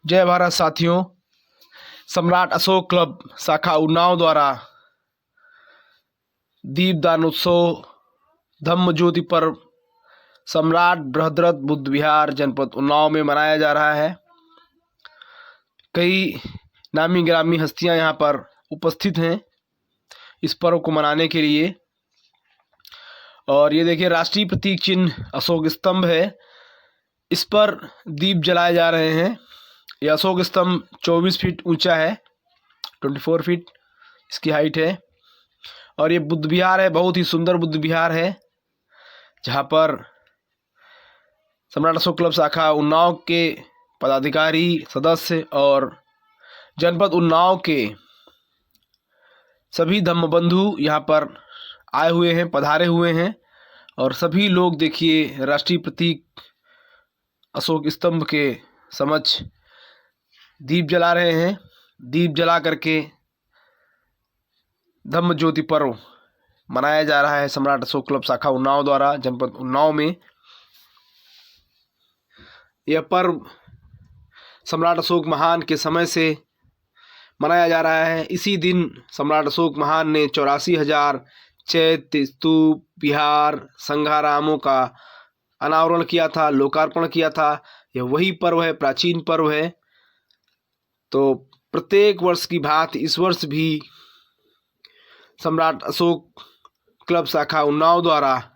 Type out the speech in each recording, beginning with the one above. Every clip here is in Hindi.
जय भारत साथियों। सम्राट अशोक क्लब शाखा उन्नाव द्वारा दीपदान उत्सव धम्म ज्योति पर्व सम्राट बृहद्रथ बुद्ध विहार जनपद उन्नाव में मनाया जा रहा है। कई नामी गिरामी हस्तियां यहां पर उपस्थित हैं इस पर्व को मनाने के लिए। और ये देखिए, राष्ट्रीय प्रतीक चिन्ह अशोक स्तंभ है, इस पर दीप जलाए जा रहे हैं। यह अशोक स्तंभ 24 फीट ऊंचा है, 24 फीट इसकी हाइट है। और ये बुद्ध विहार है, बहुत ही सुंदर बुद्ध विहार है, जहाँ पर सम्राट अशोक क्लब शाखा उन्नाव के पदाधिकारी, सदस्य और जनपद उन्नाव के सभी धम्मबंधु यहाँ पर आए हुए हैं, पधारे हुए हैं। और सभी लोग देखिए राष्ट्रीय प्रतीक अशोक स्तंभ के समक्ष दीप जला रहे हैं। दीप जला करके धम्म ज्योति पर्व मनाया जा रहा है सम्राट अशोक क्लब शाखा उन्नाव द्वारा जनपद उन्नाव में। यह पर्व सम्राट अशोक महान के समय से मनाया जा रहा है। इसी दिन सम्राट अशोक महान ने 84,000 चैत्य, स्तूप, विहार, संघारामों का अनावरण किया था, लोकार्पण किया था। यह वही पर्व है, प्राचीन पर्व है। तो प्रत्येक वर्ष की भांति इस वर्ष भी सम्राट अशोक क्लब शाखा उन्नाव द्वारा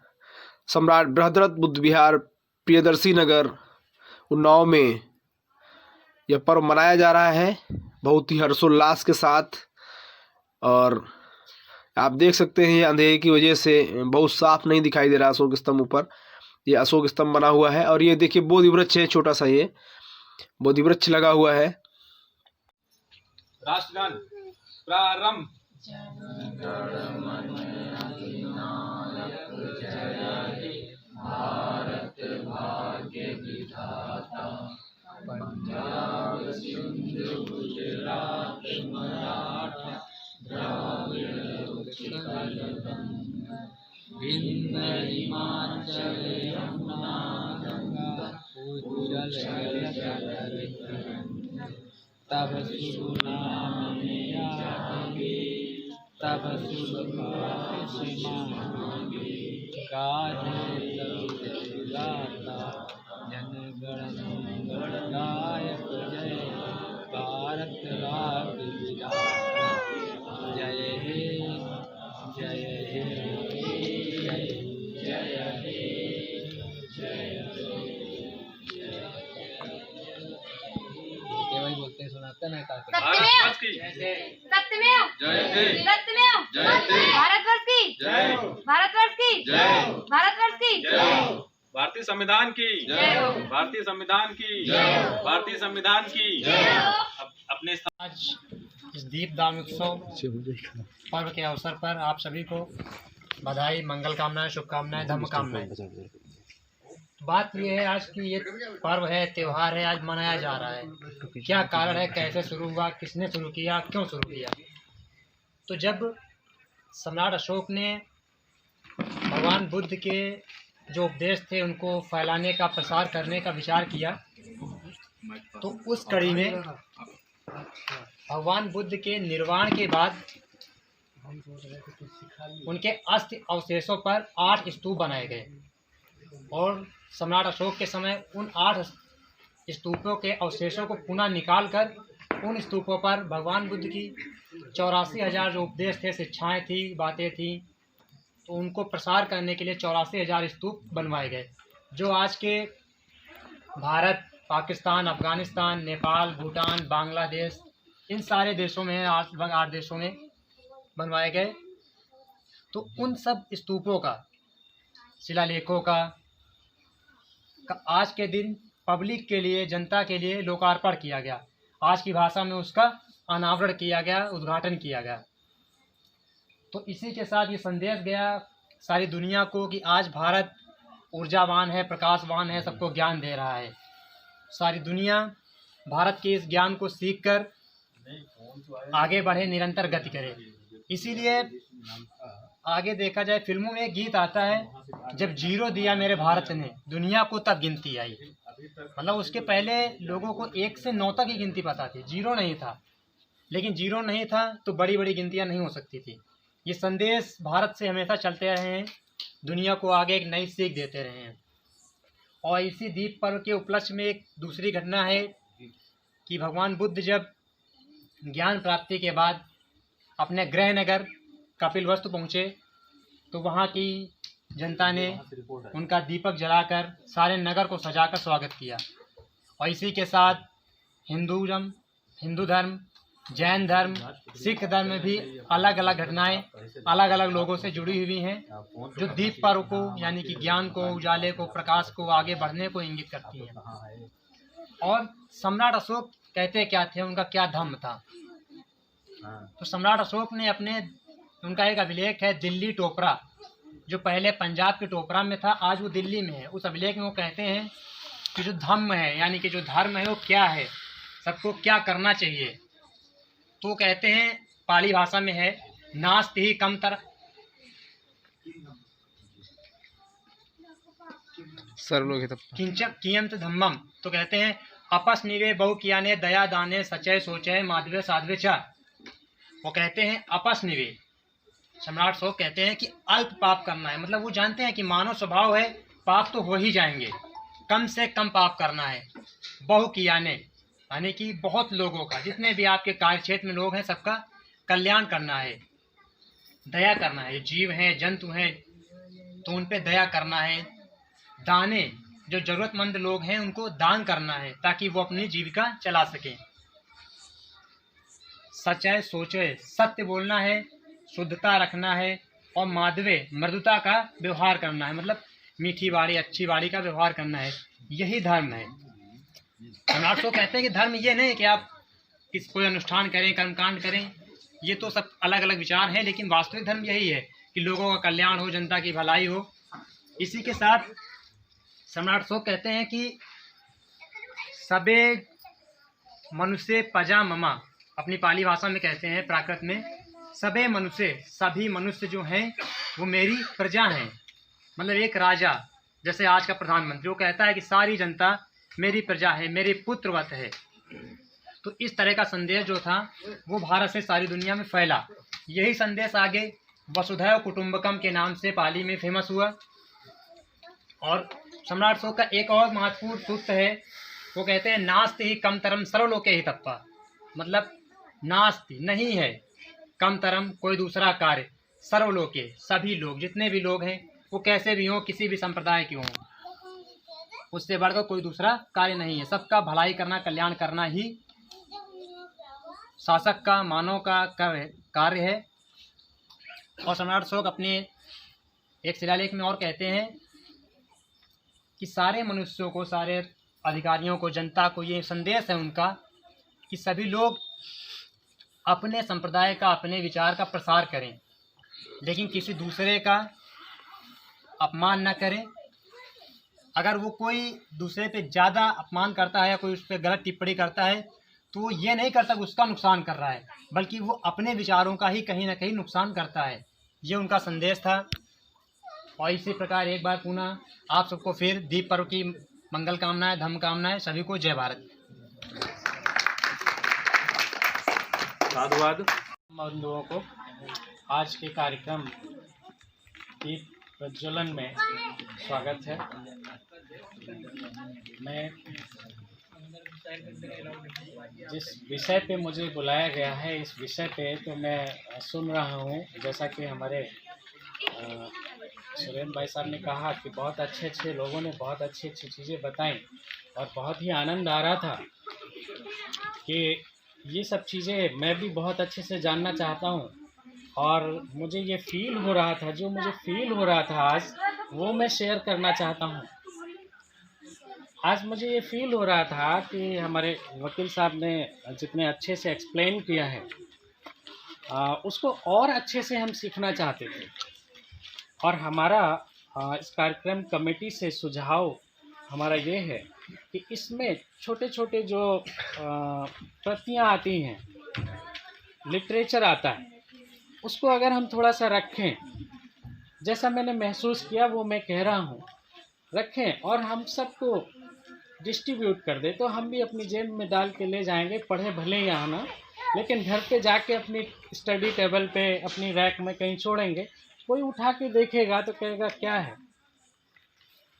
सम्राट बृहद्रथ बुद्ध विहार, प्रियदर्शी नगर उन्नाव में यह पर्व मनाया जा रहा है बहुत ही हर्षोल्लास के साथ। और आप देख सकते हैं, ये अंधेरे की वजह से बहुत साफ नहीं दिखाई दे रहा अशोक स्तंभ ऊपर। ये अशोक स्तंभ बना हुआ है और ये देखिए बोधि वृक्ष है, छोटा सा ये बोधि वृक्ष लगा हुआ है। राष्ट्रगान प्रारंभ। भारत भाग्य विधाता, पंजाब सिंधु गुजरात मराठा द्राविड़ उत्कल गंगा, विंध्य हिमाचल यमुना गंगा, उज्जल जगत तब शुभ नाम में जागे, तब शुभ मांगे, गाहे गाता जन गण मंगल गायक जय भारत राज्य विधाता, जय हे जय हे जय जय हे जय केवल बोलते सुनाते हैं का भारतवर्ष की सत्यमेव जयते, सत्यमेव जयते, भारतवर्ष की जय, भारतवर्ष की जय, भारतवर्ष की जय, भारतीय संविधान की जय हो, भारतीय संविधान की जय हो, भारतीय संविधान की जय हो। अपने आज इस दीपदान उत्सव पर्व के अवसर पर आप सभी को बधाई, मंगल कामनाएं, शुभकामनाएं, धम्म कामनाएं। बात यह है, आज की ये पर्व है, त्यौहार है, आज मनाया जा रहा है। क्या कारण है, कैसे शुरू हुआ, किसने शुरू किया, क्यों शुरू किया? तो जब सम्राट अशोक ने भगवान बुद्ध के जो उपदेश थे उनको फैलाने का, प्रसार करने का विचार किया, तो उस कड़ी में भगवान बुद्ध के निर्वाण के बाद उनके अस्थि अवशेषों पर 8 स्तूप बनाए गए। और सम्राट अशोक के समय उन 8 स्तूपों के अवशेषों को पुनः निकालकर उन स्तूपों पर भगवान बुद्ध की 84,000 जो उपदेश थे, शिक्षाएं थी, बातें थी, तो उनको प्रसार करने के लिए 84,000 स्तूप बनवाए गए, जो आज के भारत, पाकिस्तान, अफगानिस्तान, नेपाल, भूटान, बांग्लादेश, इन सारे देशों में, 8 देशों में बनवाए गए। तो उन सब स्तूपों का, शिलालेखों का आज के दिन पब्लिक के लिए, जनता के लिए लोकार्पण किया गया। आज की भाषा में उसका अनावरण किया गया, उद्घाटन किया गया। तो इसी के साथ ये संदेश गया सारी दुनिया को कि आज भारत ऊर्जावान है, प्रकाशवान है, सबको ज्ञान दे रहा है। सारी दुनिया भारत के इस ज्ञान को सीखकर आगे बढ़े, निरंतर गति करे। इसीलिए आगे देखा जाए, फिल्मों में एक गीत आता है, जब जीरो दिया मेरे भारत ने दुनिया को तब गिनती आई। मतलब उसके पहले लोगों को 1 से 9 तक की गिनती पता थी, 0 नहीं था। लेकिन 0 नहीं था तो बड़ी बड़ी गिनतियाँ नहीं हो सकती थी। ये संदेश भारत से हमेशा चलते रहे हैं, दुनिया को आगे एक नई सीख देते रहे हैं। और इसी दीप पर्व के उपलक्ष्य में एक दूसरी घटना है कि भगवान बुद्ध जब ज्ञान प्राप्ति के बाद अपने गृह नगर कपिलवस्तु पहुँचे तो वहाँ की जनता ने उनका दीपक जलाकर सारे नगर को सजाकर स्वागत किया। और इसी के साथ हिंदू धर्म, जैन धर्म, सिख धर्म में भी अलग अलग घटनाएं अलग अलग लोगों से जुड़ी हुई हैं जो दीप पर्व को यानी कि ज्ञान को, उजाले को, प्रकाश को आगे बढ़ने को इंगित करती हैं। और सम्राट अशोक कहते क्या थे, उनका क्या धर्म था? तो सम्राट अशोक ने उनका एक अभिलेख है दिल्ली टोपरा, जो पहले पंजाब के टोपरा में था, आज वो दिल्ली में है। उस अभिलेख में वो कहते हैं कि जो धम्म है यानी कि जो धर्म है वो क्या है, सबको क्या करना चाहिए। तो कहते हैं पाली भाषा में है नास्ति ही कमतर किंचक कियंत धम्मम। तो कहते हैं अपस्निवे बहु कियाने दया दाने सचय सोचय माधवे साधवे च। वो कहते हैं अपस्निवे, सम्राट अशोक कहते हैं कि अल्प पाप करना है, मतलब वो जानते हैं कि मानव स्वभाव है पाप तो हो ही जाएंगे, कम से कम पाप करना है। बहु कियाने यानी कि बहुत लोगों का, जितने भी आपके कार्य क्षेत्र में लोग हैं सबका कल्याण करना है, दया करना है। जीव हैं, जंतु हैं तो उन पे दया करना है। दाने, जो जरूरतमंद लोग हैं उनको दान करना है ताकि वो अपनी जीविका चला सकें। सच्चाई सोचे, सत्य बोलना है, शुद्धता रखना है। और माधवे, मृदुता का व्यवहार करना है, मतलब मीठी बाड़ी अच्छी बाड़ी का व्यवहार करना है। यही धर्म है। सम्राट अशोक कहते हैं कि धर्म ये नहीं कि आप कोई अनुष्ठान करें, कर्मकांड करें, ये तो सब अलग अलग विचार हैं, लेकिन वास्तविक धर्म यही है कि लोगों का कल्याण हो, जनता की भलाई हो। इसी के साथ सम्राट अशोक कहते हैं कि सबे मनुष्य पजा ममा, अपनी पाली भाषा में कहते हैं प्राकृत में, सबे मनुष्य, सभी मनुष्य जो हैं वो मेरी प्रजा हैं। मतलब एक राजा जैसे आज का प्रधानमंत्री वो कहता है कि सारी जनता मेरी प्रजा है, मेरे पुत्रवत है। तो इस तरह का संदेश जो था वो भारत से सारी दुनिया में फैला। यही संदेश आगे वसुधैव कुटुंबकम के नाम से पाली में फेमस हुआ। और सम्राट अशोक का एक और महत्वपूर्ण सूत्र है, वो कहते हैं नास्ति ही कमतरम सर्वलोके ही तप्पा। मतलब नास्ति नहीं है, कमतरम कोई दूसरा कार्य, सर्वलोके सभी लोग, जितने भी लोग हैं वो कैसे भी हों, किसी भी संप्रदाय के हों, उससे बढ़कर कोई दूसरा कार्य नहीं है। सबका भलाई करना, कल्याण करना ही शासक का, मानव का कार्य है। और सम्राट अशोक अपने एक शिलालेख में और कहते हैं कि सारे मनुष्यों को, सारे अधिकारियों को, जनता को ये संदेश है उनका कि सभी लोग अपने संप्रदाय का, अपने विचार का प्रसार करें, लेकिन किसी दूसरे का अपमान न करें। अगर वो कोई दूसरे पे ज़्यादा अपमान करता है या कोई उस पर गलत टिप्पणी करता है तो ये नहीं करता कि उसका नुकसान कर रहा है, बल्कि वो अपने विचारों का ही कहीं ना कहीं नुकसान करता है। ये उनका संदेश था। और इसी प्रकार एक बार पुनः आप सबको फिर दीप पर्व की मंगल कामनाएं, धर्म कामनाएं। सभी को जय भारत। साधुवाद। बंधुओं को आज के कार्यक्रम दीप प्रज्वलन में स्वागत है। मैं जिस विषय पे मुझे बुलाया गया है, इस विषय पे तो मैं सुन रहा हूँ। जैसा कि हमारे सुरेंद्र भाई साहब ने कहा कि बहुत अच्छे लोगों ने बहुत अच्छी चीज़ें बताई और बहुत ही आनंद आ रहा था कि ये सब चीज़ें मैं भी बहुत अच्छे से जानना चाहता हूँ। और मुझे ये फील हो रहा था, जो मुझे फील हो रहा था आज, वो मैं शेयर करना चाहता हूँ। आज मुझे ये फील हो रहा था कि हमारे वकील साहब ने जितने अच्छे से एक्सप्लेन किया है उसको और अच्छे से हम सीखना चाहते थे। और हमारा इस कार्यक्रम कमेटी से सुझाव हमारा ये है कि इसमें छोटे छोटे जो प्रतियाँ आती हैं, लिटरेचर आता है, उसको अगर हम थोड़ा सा रखें, जैसा मैंने महसूस किया वो मैं कह रहा हूँ, रखें और हम सबको डिस्ट्रीब्यूट कर दे तो हम भी अपनी जेब में डाल के ले जाएंगे, पढ़े भले ही आना, लेकिन घर पे जाके अपनी स्टडी टेबल पे अपनी रैक में कहीं छोड़ेंगे, कोई उठा के देखेगा तो कहेगा क्या है,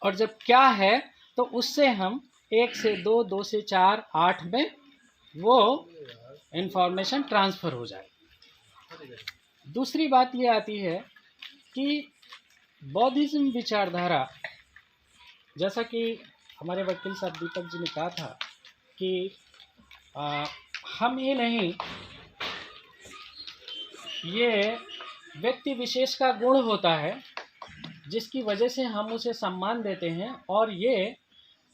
और जब क्या है तो उससे हम 1 से 2, 2 से 4, 8 में वो इंफॉर्मेशन ट्रांसफ़र हो जाए। दूसरी बात ये आती है कि बौद्धिज्म विचारधारा, जैसा कि हमारे वकील साहब दीपक जी ने कहा था कि हम ये नहीं, ये व्यक्ति विशेष का गुण होता है जिसकी वजह से हम उसे सम्मान देते हैं, और ये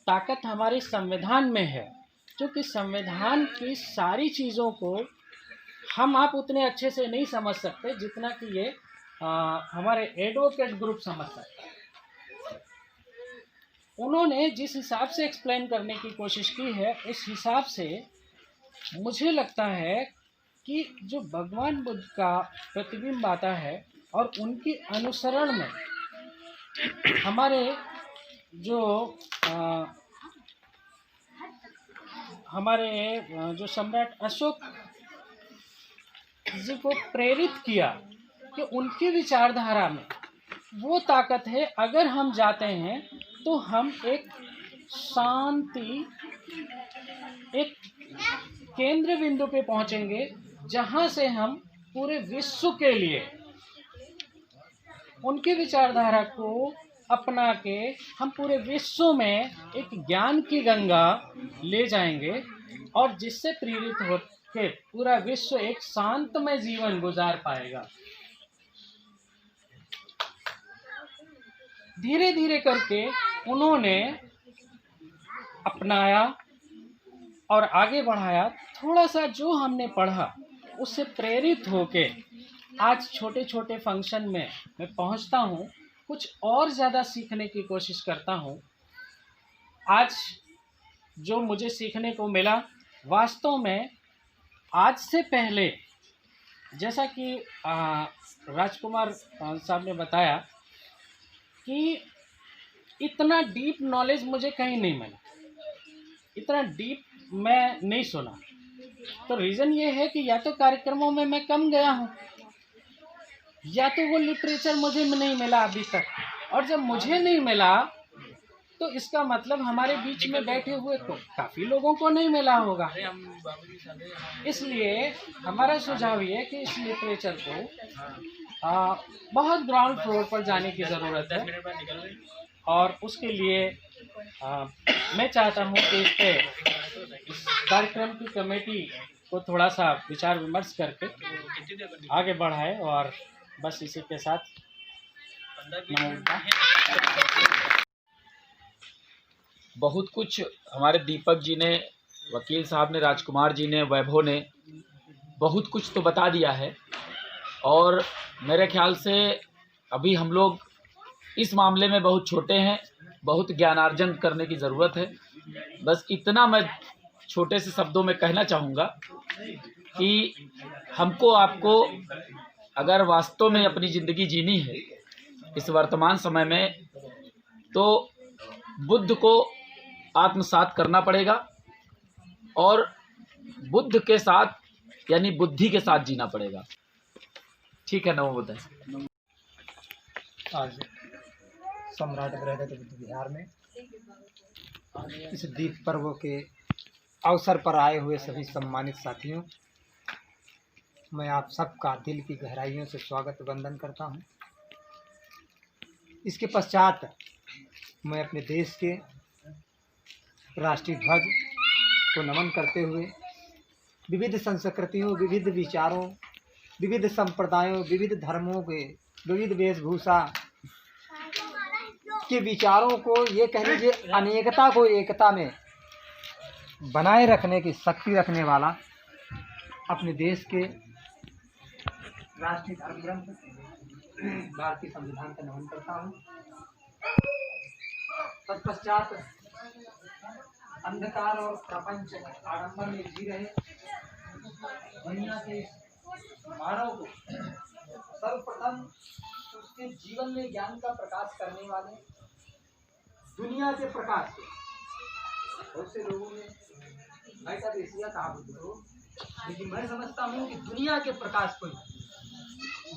ताकत हमारे संविधान में है, क्योंकि संविधान की सारी चीज़ों को हम आप उतने अच्छे से नहीं समझ सकते जितना कि ये हमारे एडवोकेट ग्रुप समझ सकता है। उन्होंने जिस हिसाब से एक्सप्लेन करने की कोशिश की है, उस हिसाब से मुझे लगता है कि जो भगवान बुद्ध का प्रतिबिंब आता है और उनके अनुसरण में हमारे जो सम्राट अशोक जी को प्रेरित किया कि उनकी विचारधारा में वो ताकत है। अगर हम जाते हैं तो हम एक शांति, एक केंद्र बिंदु पे पहुंचेंगे जहां से हम पूरे विश्व के लिए उनकी विचारधारा को अपना के हम पूरे विश्व में एक ज्ञान की गंगा ले जाएंगे, और जिससे प्रेरित होकर पूरा विश्व एक शांतमय जीवन गुजार पाएगा। धीरे धीरे करके उन्होंने अपनाया और आगे बढ़ाया। थोड़ा सा जो हमने पढ़ा उससे प्रेरित होके आज छोटे छोटे फंक्शन में मैं पहुंचता हूं, कुछ और ज़्यादा सीखने की कोशिश करता हूं। आज जो मुझे सीखने को मिला, वास्तव में आज से पहले, जैसा कि राजकुमार साहब ने बताया कि इतना डीप नॉलेज मुझे कहीं नहीं मिला, इतना डीप मैं नहीं सुना। तो रीज़न ये है कि या तो कार्यक्रमों में मैं कम गया हूँ, या तो वो लिटरेचर मुझे नहीं मिला अभी तक, और जब मुझे नहीं मिला तो इसका मतलब हमारे बीच में बैठे हुए तो काफ़ी लोगों को नहीं मिला होगा। इसलिए हमारा सुझाव ये है कि इस लिटरेचर को बहुत ग्राउंड फ्लोर पर जाने की ज़रूरत है, और उसके लिए मैं चाहता हूँ कि इस कार्यक्रम की कमेटी को थोड़ा सा विचार विमर्श करके आगे बढ़ाए, और बस इसी के साथ बहुत कुछ हमारे दीपक जी ने, वकील साहब ने, राजकुमार जी ने, वैभव ने बहुत कुछ तो बता दिया है, और मेरे ख्याल से अभी हम लोग इस मामले में बहुत छोटे हैं, बहुत ज्ञानार्जन करने की ज़रूरत है। बस इतना मैं छोटे से शब्दों में कहना चाहूँगा कि हमको आपको अगर वास्तव में अपनी ज़िंदगी जीनी है इस वर्तमान समय में, तो बुद्ध को आत्मसात करना पड़ेगा, और बुद्ध के साथ यानी बुद्धि के साथ जीना पड़ेगा। ठीक है, नमो बुद्धाय। आज सम्राट बृहद बुद्ध विहार में इस दीप पर्व के अवसर पर आए हुए सभी सम्मानित साथियों, मैं आप सबका दिल की गहराइयों से स्वागत वंदन करता हूं। इसके पश्चात मैं अपने देश के राष्ट्रीय ध्वज को नमन करते हुए विविध संस्कृतियों, विविध विचारों, विविध संप्रदायों, विविध धर्मों के, विविध वेशभूषा के विचारों को, ये कह लीजिए अनेकता को एकता में बनाए रखने की शक्ति रखने वाला अपने देश के राष्ट्रीय धर्म ग्रंथ भारतीय संविधान का नमन करता हूँ। तत्पश्चात अंधकार और प्रपंच आडंबर में जी रहे दुनिया के मानव को सर्वप्रथम उसके जीवन में ज्ञान का प्रकाश करने वाले, दुनिया के प्रकाश बहुत से लोगों ने ऐसा एशिया कहा बुद्ध को, लेकिन मैं समझता हूँ कि दुनिया के प्रकाश को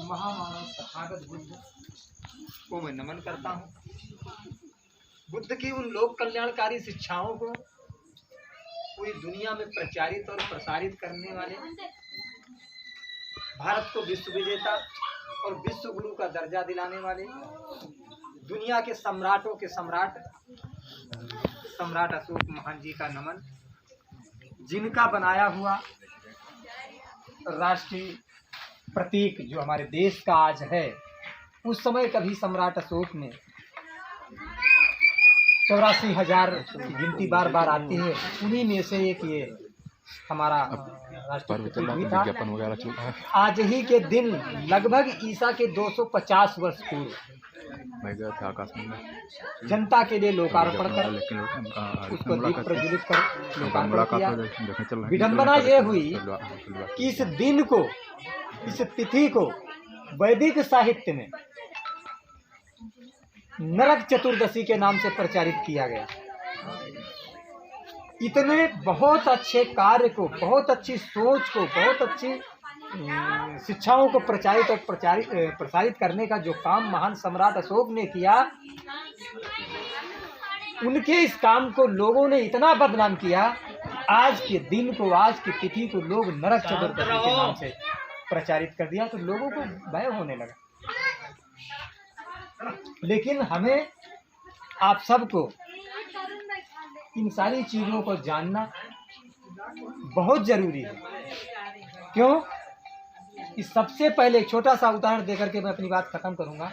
महामानव तथागत बुद्ध को मैं नमन करता हूँ। बुद्ध की उन लोक कल्याणकारी शिक्षाओं को पूरी दुनिया में प्रचारित और प्रसारित करने वाले, भारत को विश्व विजेता और विश्व गुरु का दर्जा दिलाने वाले, दुनिया के सम्राटों के सम्राट अशोक महान जी का नमन, जिनका बनाया हुआ राष्ट्रीय प्रतीक जो हमारे देश का आज है, उस समय कभी सम्राट अशोक ने 84,000 की गिनती बार बार आती है, उन्हीं में से एक ये हमारा राष्ट्रीय प्रतीक भी था। आज ही के दिन लगभग ईसा के 250 वर्ष पूर्व जनता के लिए लोकार्पण कर उसको दीप प्रज्वलित कर लोकार्पण किया। विडंबना ये हुई कि इस दिन को, इस तिथि को वैदिक साहित्य में नरक चतुर्दशी के नाम से प्रचारित किया गया। इतने बहुत अच्छे कार्य को, बहुत अच्छी सोच को, बहुत अच्छी शिक्षाओं को प्रचारित और प्रसारित करने का जो काम महान सम्राट अशोक ने किया, उनके इस काम को लोगों ने इतना बदनाम किया, आज के दिन को, आज की तिथि को लोग नरक चतुर्दशी के नाम से प्रचारित कर दिया, तो लोगों को भय होने लगा। लेकिन हमें आप सबको इन सारी चीज़ों को जानना बहुत ज़रूरी है। क्यों? इस सबसे पहले एक छोटा सा उदाहरण देकर के मैं अपनी बात खत्म करूंगा।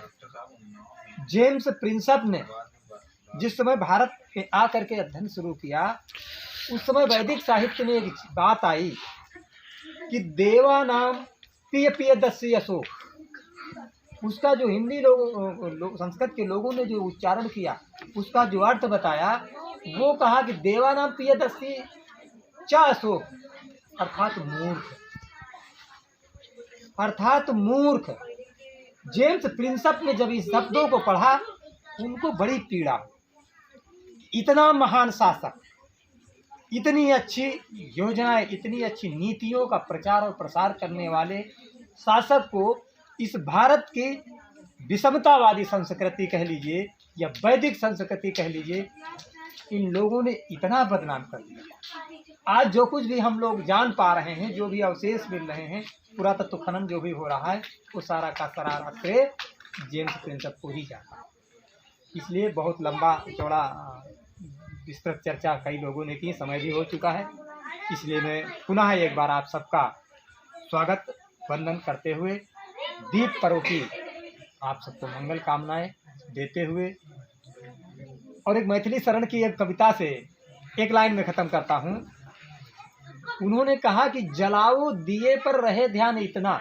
जेम्स प्रिंसप ने जिस समय भारत में आकर के अध्ययन शुरू किया, उस समय वैदिक साहित्य में एक बात आई कि देवा नाम पिय दस्य अशोक। उसका जो हिंदी संस्कृत के लोगों ने जो उच्चारण किया, उसका जो अर्थ बताया, वो कहा कि देवा नाम पिय दस्य च अशोक, अर्थात मूर्ख, अर्थात मूर्ख। जेम्स प्रिंसप ने जब इस शब्दों को पढ़ा, उनको बड़ी पीड़ा। इतना महान शासक, इतनी अच्छी योजनाएं, इतनी अच्छी नीतियों का प्रचार और प्रसार करने वाले शासक को इस भारत की विषमतावादी संस्कृति कह लीजिए या वैदिक संस्कृति कह लीजिए, इन लोगों ने इतना बदनाम कर दिया। आज जो कुछ भी हम लोग जान पा रहे हैं, जो भी अवशेष मिल रहे हैं, पुरातत्व खनन जो भी हो रहा है, वो सारा का सारा श्रेय जेम्स प्रिंसप को ही जाता है। इसलिए बहुत लंबा चौड़ा विस्तृत चर्चा कई लोगों ने की, समय भी हो चुका है। इसलिए मैं पुनः एक बार आप सबका स्वागत वंदन करते हुए, दीप पर्व की आप सबको मंगल कामनाएं देते हुए, और एक मैथिली शरण की एक कविता से एक लाइन में ख़त्म करता हूँ। उन्होंने कहा कि जलाओ दिए पर रहे ध्यान इतना,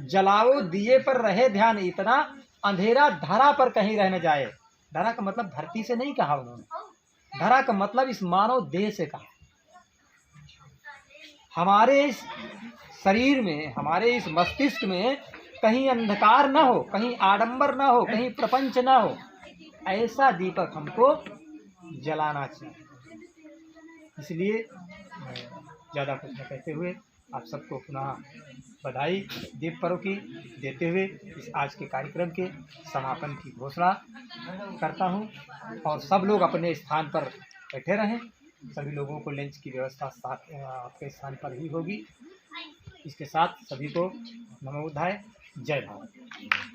जलाओ दिए पर रहे ध्यान इतना, अंधेरा धरा पर कहीं रह न जाए। धरा का मतलब धरती से नहीं कहा उन्होंने, धरा का मतलब इस मानव देह से कहा। हमारे इस शरीर में, हमारे इस मस्तिष्क में कहीं अंधकार ना हो, कहीं आडंबर ना हो, कहीं प्रपंच ना हो, ऐसा दीपक हमको जलाना चाहिए। इसलिए ज़्यादा कुछ न कहते हुए आप सबको पुनः बधाई दीप पर्व की देते हुए इस आज के कार्यक्रम के समापन की घोषणा करता हूं। और सब लोग अपने स्थान पर बैठे रहें, सभी लोगों को लंच की व्यवस्था आपके स्थान पर ही होगी। इसके साथ सभी को नमो बुद्धाय, जय भारत।